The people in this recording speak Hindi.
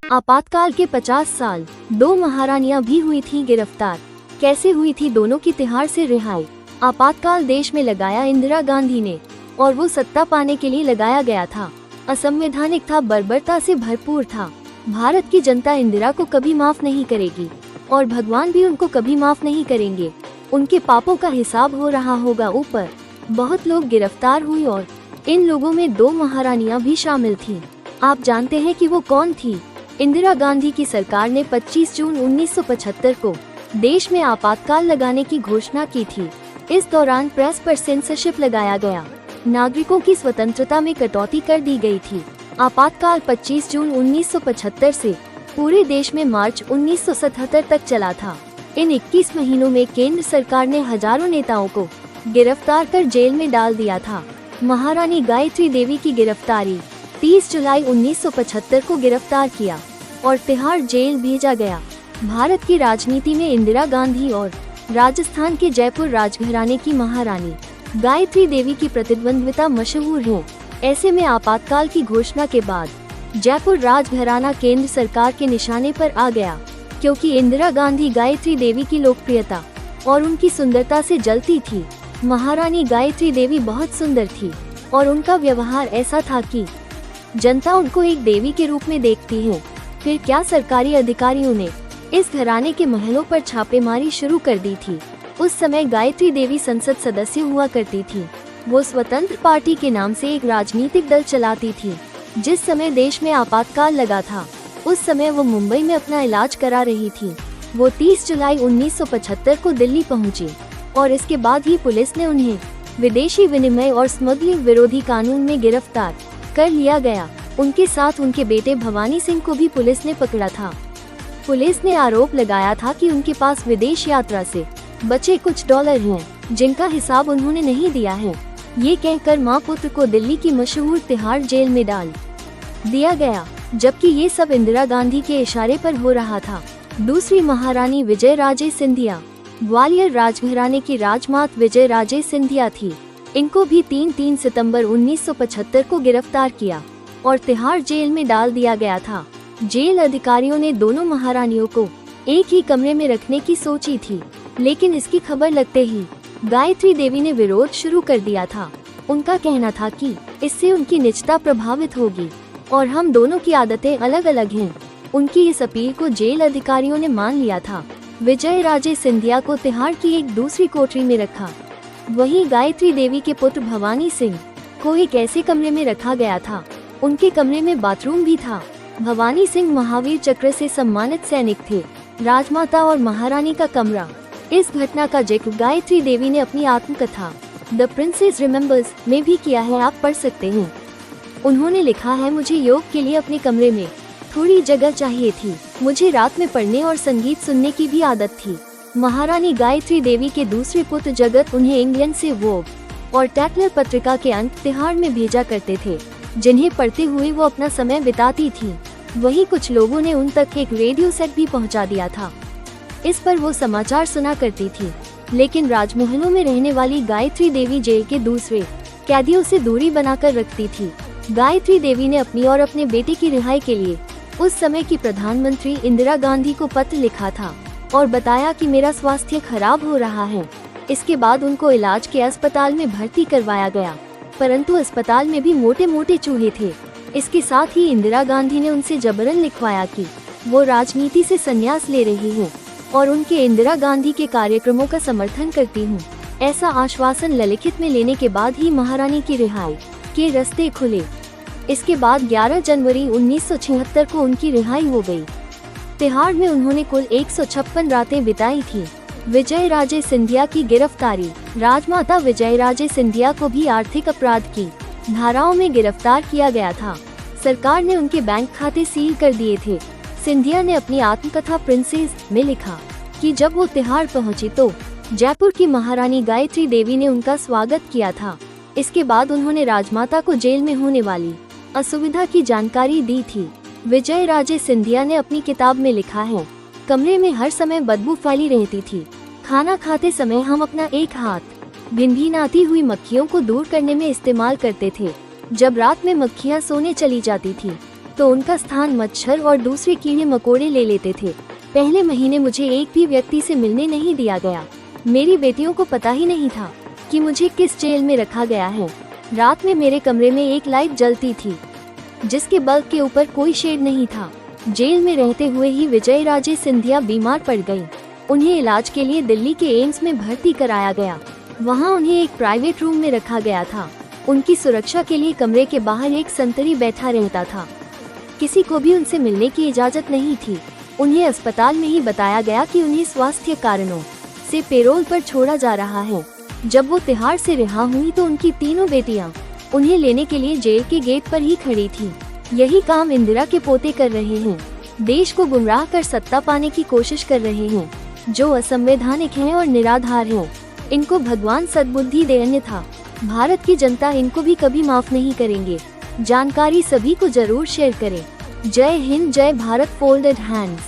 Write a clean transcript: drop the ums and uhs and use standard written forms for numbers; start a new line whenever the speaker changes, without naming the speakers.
आपातकाल के 50 साल, 2 महारानियां भी हुई थी गिरफ्तार। कैसे हुई थी दोनों की तिहाड़ से रिहाई? आपातकाल देश में लगाया इंदिरा गांधी ने, और वो सत्ता पाने के लिए लगाया गया था। असंवैधानिक था, बर्बरता से भरपूर था। भारत की जनता इंदिरा को कभी माफ नहीं करेगी और भगवान भी उनको कभी माफ नहीं करेंगे। उनके पापों का हिसाब हो रहा होगा ऊपर। बहुत लोग गिरफ्तार हुए और इन लोगों में 2 महारानियां भी शामिल थीं। आप जानते हैं कि वो कौन थी? इंदिरा गांधी की सरकार ने 25 जून 1975 को देश में आपातकाल लगाने की घोषणा की थी। इस दौरान प्रेस पर सेंसरशिप लगाया गया, नागरिकों की स्वतंत्रता में कटौती कर दी गई थी। आपातकाल 25 जून 1975 से पूरे देश में मार्च 1977 तक चला था। इन 21 महीनों में केंद्र सरकार ने हजारों नेताओं को गिरफ्तार कर जेल में डाल दिया था। महारानी गायत्री देवी की गिरफ्तारी 30 जुलाई 1975 को गिरफ्तार किया और तिहाड़ जेल भेजा गया। भारत की राजनीति में इंदिरा गांधी और राजस्थान के जयपुर राजघराने की महारानी गायत्री देवी की प्रतिद्वंद्विता मशहूर है। ऐसे में आपातकाल की घोषणा के बाद जयपुर राजघराना केंद्र सरकार के निशाने पर आ गया, क्योंकि इंदिरा गांधी गायत्री देवी की लोकप्रियता और उनकी सुंदरता से जलती थी। महारानी गायत्री देवी बहुत सुंदर थी और उनका व्यवहार ऐसा था कि जनता उनको एक देवी के रूप में देखती है। फिर क्या सरकारी अधिकारियों ने इस घराने के महलों पर छापेमारी शुरू कर दी थी। उस समय गायत्री देवी संसद सदस्य हुआ करती थी। वो स्वतंत्र पार्टी के नाम से एक राजनीतिक दल चलाती थी। जिस समय देश में आपातकाल लगा था, उस समय वो मुंबई में अपना इलाज करा रही थी। वो 30 जुलाई 1975 को दिल्ली पहुंची और इसके बाद ही पुलिस ने उन्हें विदेशी विनिमय और स्मगलिंग विरोधी कानून में गिरफ्तार कर लिया गया। उनके साथ उनके बेटे भवानी सिंह को भी पुलिस ने पकड़ा था। पुलिस ने आरोप लगाया था कि उनके पास विदेश यात्रा से बचे कुछ डॉलर हैं, जिनका हिसाब उन्होंने नहीं दिया है। ये कहकर मां पुत्र को दिल्ली की मशहूर तिहाड़ जेल में डाल दिया गया, जबकि ये सब इंदिरा गांधी के इशारे पर हो रहा था। दूसरी महारानी विजय राजे सिंधिया ग्वालियर राजघराने की राजमाता विजय राजे सिंधिया थी। इनको भी 3 सितंबर 1975 को गिरफ्तार किया और तिहाड़ जेल में डाल दिया गया था। जेल अधिकारियों ने दोनों महारानियों को एक ही कमरे में रखने की सोची थी, लेकिन इसकी खबर लगते ही गायत्री देवी ने विरोध शुरू कर दिया था। उनका कहना था कि इससे उनकी निजता प्रभावित होगी और हम दोनों की आदतें अलग अलग हैं। उनकी इस अपील को जेल अधिकारियों ने मान लिया था। विजय राजे सिंधिया को तिहाड़ की एक दूसरी कोठरी में रखा। वहीं गायत्री देवी के पुत्र भवानी सिंह को एक ऐसे कमरे में रखा गया था। उनके कमरे में बाथरूम भी था। भवानी सिंह महावीर चक्र से सम्मानित सैनिक थे। राजमाता और महारानी का कमरा। इस घटना का जिक्र गायत्री देवी ने अपनी आत्मकथा द प्रिंसेस रिमेम्बर्स में भी किया है, आप पढ़ सकते हैं। उन्होंने लिखा है, मुझे योग के लिए अपने कमरे में थोड़ी जगह चाहिए थी। मुझे रात में पढ़ने और संगीत सुनने की भी आदत थी। महारानी गायत्री देवी के दूसरे पुत्र जगत उन्हें इंग्लैंड से वोग और टैटलर पत्रिका के अंक तिहाड़ में भेजा करते थे, जिन्हें पढ़ते हुए वो अपना समय बिताती थी। वहीं कुछ लोगों ने उन तक एक रेडियो सेट भी पहुंचा दिया था। इस पर वो समाचार सुना करती थी। लेकिन राजमहलों में रहने वाली गायत्री देवी जेल के दूसरे कैदियों से दूरी बनाकर रखती थी। गायत्री देवी ने अपनी और अपने बेटे की रिहाई के लिए उस समय की प्रधानमंत्री इंदिरा गांधी को पत्र लिखा था और बताया कि मेरा स्वास्थ्य खराब हो रहा है। इसके बाद उनको इलाज के अस्पताल में भर्ती करवाया गया, परंतु अस्पताल में भी मोटे मोटे चूहे थे। इसके साथ ही इंदिरा गांधी ने उनसे जबरन लिखवाया कि वो राजनीति से संन्यास ले रही हूँ और उनके इंदिरा गांधी के कार्यक्रमों का समर्थन करती हूँ। ऐसा आश्वासन ललिखित में लेने के बाद ही महारानी की रिहाई के रास्ते खुले। इसके बाद 11 जनवरी 1976 को उनकी रिहाई हो गई। तिहाड़ में उन्होंने कुल 156 रातें बिताई थी। विजय राजे सिंधिया की गिरफ्तारी। राजमाता विजय राजे सिंधिया को भी आर्थिक अपराध की धाराओं में गिरफ्तार किया गया था। सरकार ने उनके बैंक खाते सील कर दिए थे। सिंधिया ने अपनी आत्मकथा प्रिंसेस में लिखा कि जब वो तिहाड़ पहुंची तो जयपुर की महारानी गायत्री देवी ने उनका स्वागत किया था। इसके बाद उन्होंने राजमाता को जेल में होने वाली असुविधा की जानकारी दी थी। विजय राजे सिंधिया ने अपनी किताब में लिखा है, कमरे में हर समय बदबू फैली रहती थी। खाना खाते समय हम अपना एक हाथ भिनभिनाती हुई मक्खियों को दूर करने में इस्तेमाल करते थे। जब रात में मक्खियां सोने चली जाती थी तो उनका स्थान मच्छर और दूसरे कीड़े मकोड़े ले लेते थे। पहले महीने मुझे एक भी व्यक्ति से मिलने नहीं दिया गया। मेरी बेटियों को पता ही नहीं था कि मुझे किस जेल में रखा गया है। रात में मेरे कमरे में एक लाइट जलती थी जिसके बल्ब के ऊपर कोई शेड नहीं था। जेल में रहते हुए ही विजय राजे सिंधिया बीमार पड़ गई। उन्हें इलाज के लिए दिल्ली के एम्स में भर्ती कराया गया। वहां उन्हें एक प्राइवेट रूम में रखा गया था। उनकी सुरक्षा के लिए कमरे के बाहर एक संतरी बैठा रहता था। किसी को भी उनसे मिलने की इजाजत नहीं थी। उन्हें अस्पताल में ही बताया गया कि उन्हें स्वास्थ्य कारणों से पेरोल पर छोड़ा जा रहा है। जब वो तिहाड़ से रिहा हुई तो उनकी तीनों बेटियां उन्हें लेने के लिए जेल के गेट पर ही खड़ी थी। यही काम इंदिरा के पोते कर रहे हैं। देश को गुमराह कर सत्ता पाने की कोशिश कर रहे हैं, जो असंवैधानिक हैं और निराधार हैं। इनको भगवान सद्बुद्धि दे, अन्यथा भारत की जनता इनको भी कभी माफ नहीं करेंगे। जानकारी सभी को जरूर शेयर करें। जय हिंद, जय भारत। Folded hands.